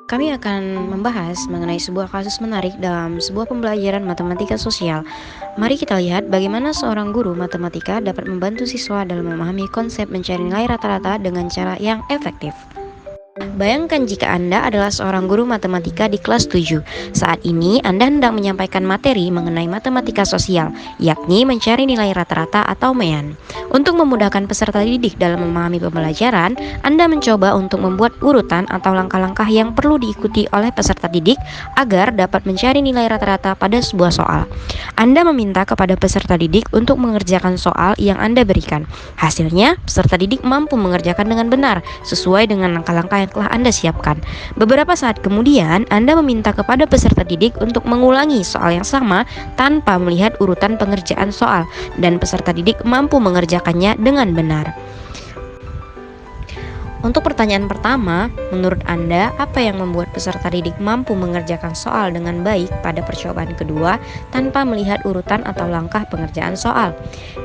Kami akan membahas mengenai sebuah kasus menarik dalam sebuah pembelajaran matematika sosial. Mari kita lihat bagaimana seorang guru matematika dapat membantu siswa dalam memahami konsep mencari nilai rata-rata dengan cara yang efektif. Bayangkan jika Anda adalah seorang guru matematika di kelas 7. Saat ini Anda hendak menyampaikan materi mengenai matematika sosial, yakni mencari nilai rata-rata atau MEAN. Untuk memudahkan peserta didik dalam memahami pembelajaran, Anda mencoba untuk membuat urutan atau langkah-langkah yang perlu diikuti oleh peserta didik agar dapat mencari nilai rata-rata pada sebuah soal. Anda meminta kepada peserta didik untuk mengerjakan soal yang Anda berikan. Hasilnya, peserta didik mampu mengerjakan dengan benar sesuai dengan langkah-langkah yang telah Anda siapkan. Beberapa saat kemudian, Anda meminta kepada peserta didik untuk mengulangi soal yang sama tanpa melihat urutan pengerjaan soal, dan peserta didik mampu mengerjakannya dengan benar. Untuk pertanyaan pertama, menurut Anda, apa yang membuat peserta didik mampu mengerjakan soal dengan baik pada percobaan kedua tanpa melihat urutan atau langkah pengerjaan soal?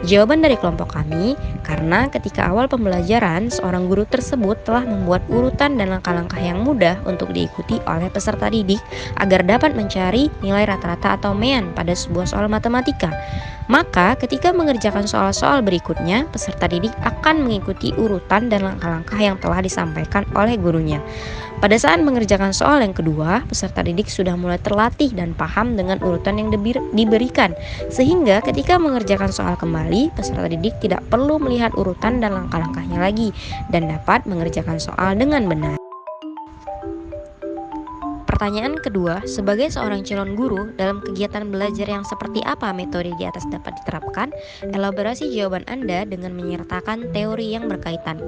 Jawaban dari kelompok kami, karena ketika awal pembelajaran, seorang guru tersebut telah membuat urutan dan langkah-langkah yang mudah untuk diikuti oleh peserta didik agar dapat mencari nilai rata-rata atau MEAN pada sebuah soal matematika. Maka, ketika mengerjakan soal-soal berikutnya, peserta didik akan mengikuti urutan dan langkah-langkah yang telah disampaikan oleh gurunya. Pada saat mengerjakan soal yang kedua, peserta didik sudah mulai terlatih dan paham dengan urutan yang diberikan, sehingga ketika mengerjakan soal kembali, peserta didik tidak perlu melihat urutan dan langkah-langkahnya lagi dan dapat mengerjakan soal dengan benar. Pertanyaan kedua, sebagai seorang calon guru, dalam kegiatan belajar yang seperti apa metode di atas dapat diterapkan? Elaborasi jawaban Anda dengan menyertakan teori yang berkaitan.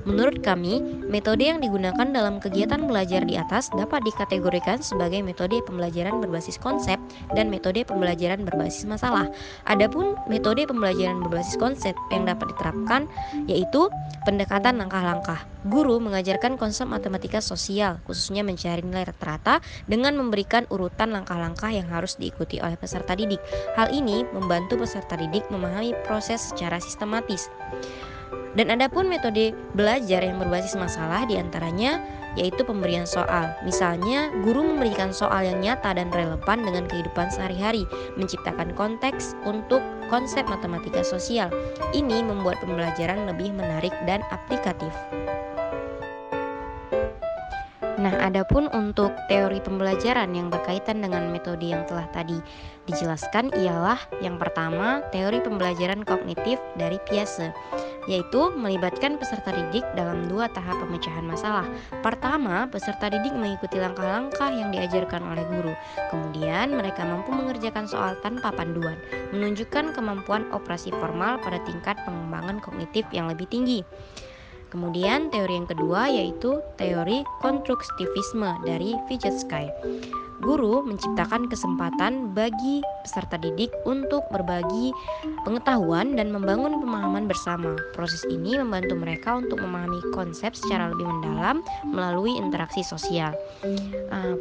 Menurut kami, metode yang digunakan dalam kegiatan belajar di atas dapat dikategorikan sebagai metode pembelajaran berbasis konsep dan metode pembelajaran berbasis masalah. Adapun metode pembelajaran berbasis konsep yang dapat diterapkan yaitu pendekatan langkah-langkah. Guru mengajarkan konsep matematika sosial, khususnya mencari nilai rata-rata dengan memberikan urutan langkah-langkah yang harus diikuti oleh peserta didik. Hal ini membantu peserta didik memahami proses secara sistematis. Dan adapun metode belajar yang berbasis masalah diantaranya yaitu pemberian soal. Misalnya, guru memberikan soal yang nyata dan relevan dengan kehidupan sehari-hari, menciptakan konteks untuk konsep matematika sosial. Ini membuat pembelajaran lebih menarik dan aplikatif. Nah, adapun untuk teori pembelajaran yang berkaitan dengan metode yang telah tadi dijelaskan ialah yang pertama, teori pembelajaran kognitif dari Piaget, yaitu melibatkan peserta didik dalam dua tahap pemecahan masalah. Pertama, peserta didik mengikuti langkah-langkah yang diajarkan oleh guru. Kemudian, mereka mampu mengerjakan soal tanpa panduan, menunjukkan kemampuan operasi formal pada tingkat pengembangan kognitif yang lebih tinggi. Kemudian teori yang kedua yaitu teori konstruktivisme dari Vygotsky. Guru menciptakan kesempatan bagi peserta didik untuk berbagi pengetahuan dan membangun pemahaman bersama. Proses ini membantu mereka untuk memahami konsep secara lebih mendalam melalui interaksi sosial.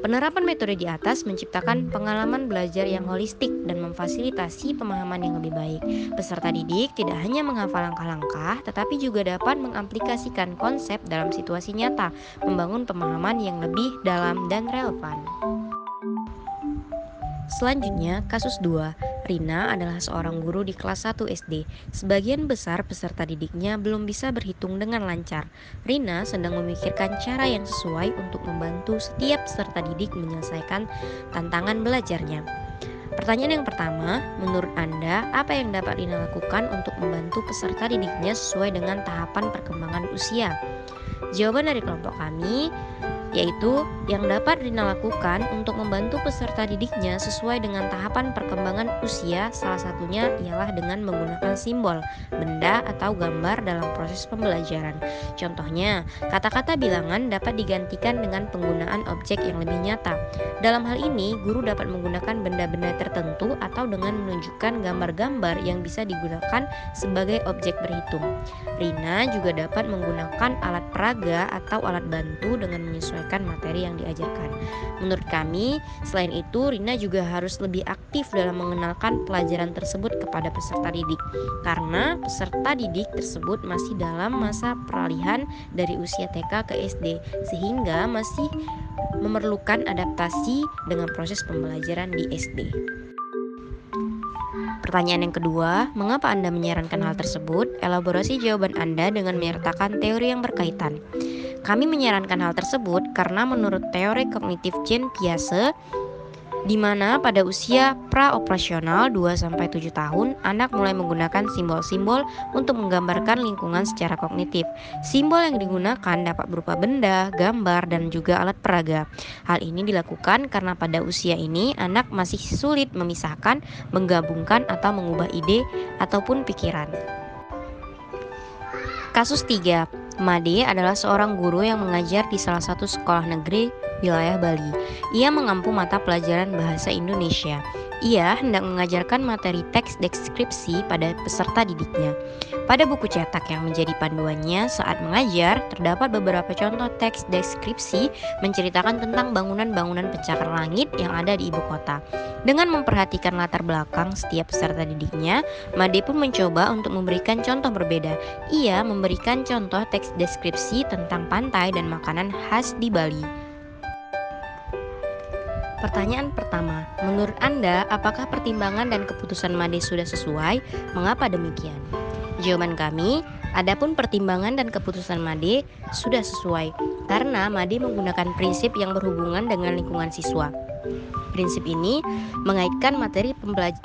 Penerapan metode di atas menciptakan pengalaman belajar yang holistik dan memfasilitasi pemahaman yang lebih baik. Peserta didik tidak hanya menghafal langkah-langkah, tetapi juga dapat mengaplikasikan konsep dalam situasi nyata, membangun pemahaman yang lebih dalam dan relevan. Selanjutnya, kasus 2. Rina adalah seorang guru di kelas 1 SD. Sebagian besar peserta didiknya belum bisa berhitung dengan lancar. Rina sedang memikirkan cara yang sesuai untuk membantu setiap peserta didik menyelesaikan tantangan belajarnya. Pertanyaan yang pertama, menurut Anda, apa yang dapat Rina lakukan untuk membantu peserta didiknya sesuai dengan tahapan perkembangan usia? Jawaban dari kelompok kami yaitu yang dapat Rina lakukan untuk membantu peserta didiknya sesuai dengan tahapan perkembangan usia, salah satunya ialah dengan menggunakan simbol, benda, atau gambar dalam proses pembelajaran. Contohnya, kata-kata bilangan dapat digantikan dengan penggunaan objek yang lebih nyata. Dalam hal ini, guru dapat menggunakan benda-benda tertentu atau dengan menunjukkan gambar-gambar yang bisa digunakan sebagai objek berhitung. Rina juga dapat menggunakan alat peraga atau alat bantu dengan menyesuaikan menyesuaikan materi yang diajarkan. Menurut kami, selain itu Rina juga harus lebih aktif dalam mengenalkan pelajaran tersebut kepada peserta didik, karena peserta didik tersebut masih dalam masa peralihan dari usia TK ke SD, sehingga masih memerlukan adaptasi dengan proses pembelajaran di SD. Pertanyaan yang kedua, mengapa Anda menyarankan hal tersebut? Elaborasi jawaban Anda dengan menyertakan teori yang berkaitan. Kami menyarankan hal tersebut karena menurut teori kognitif Jean Piaget, di mana pada usia praoperasional 2-7 tahun, anak mulai menggunakan simbol-simbol untuk menggambarkan lingkungan secara kognitif. Simbol yang digunakan dapat berupa benda, gambar, dan juga alat peraga. Hal ini dilakukan karena pada usia ini anak masih sulit memisahkan, menggabungkan, atau mengubah ide ataupun pikiran. Kasus 3. Made adalah seorang guru yang mengajar di salah satu sekolah negeri wilayah Bali. Ia mengampu mata pelajaran bahasa Indonesia. Ia hendak mengajarkan materi teks deskripsi pada peserta didiknya. Pada buku cetak yang menjadi panduannya saat mengajar, terdapat beberapa contoh teks deskripsi menceritakan tentang bangunan-bangunan pencakar langit yang ada di ibu kota. Dengan memperhatikan latar belakang setiap peserta didiknya, Made pun mencoba untuk memberikan contoh berbeda. Ia memberikan contoh teks deskripsi tentang pantai dan makanan khas di Bali. Pertanyaan pertama, menurut Anda, apakah pertimbangan dan keputusan Made sudah sesuai? Mengapa demikian? Jawaban kami, adapun pertimbangan dan keputusan Made sudah sesuai, karena Made menggunakan prinsip yang berhubungan dengan lingkungan siswa. Prinsip ini mengaitkan materi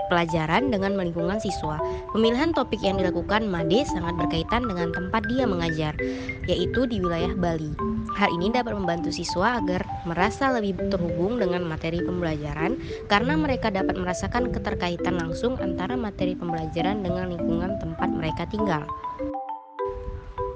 pelajaran dengan lingkungan siswa. Pemilihan topik yang dilakukan Made sangat berkaitan dengan tempat dia mengajar, yaitu di wilayah Bali. Hal ini dapat membantu siswa agar merasa lebih terhubung dengan materi pembelajaran karena mereka dapat merasakan keterkaitan langsung antara materi pembelajaran dengan lingkungan tempat mereka tinggal.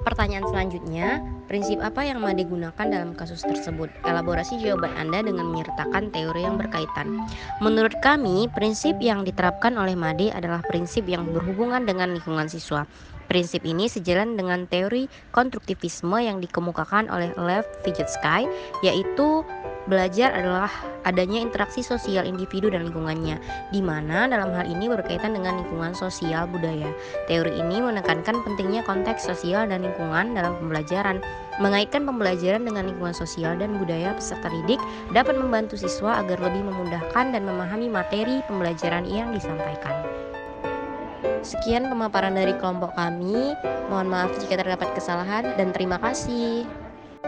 Pertanyaan selanjutnya, prinsip apa yang Made gunakan dalam kasus tersebut? Elaborasi jawaban Anda dengan menyertakan teori yang berkaitan. Menurut kami, prinsip yang diterapkan oleh Made adalah prinsip yang berhubungan dengan lingkungan siswa. Prinsip ini sejalan dengan teori konstruktivisme yang dikemukakan oleh Lev Vygotsky, yaitu belajar adalah adanya interaksi sosial individu dan lingkungannya, di mana dalam hal ini berkaitan dengan lingkungan sosial budaya. Teori ini menekankan pentingnya konteks sosial dan lingkungan dalam pembelajaran. Mengaitkan pembelajaran dengan lingkungan sosial dan budaya peserta didik dapat membantu siswa agar lebih memudahkan dan memahami materi pembelajaran yang disampaikan. Sekian pemaparan dari kelompok kami. Mohon maaf jika terdapat kesalahan dan terima kasih.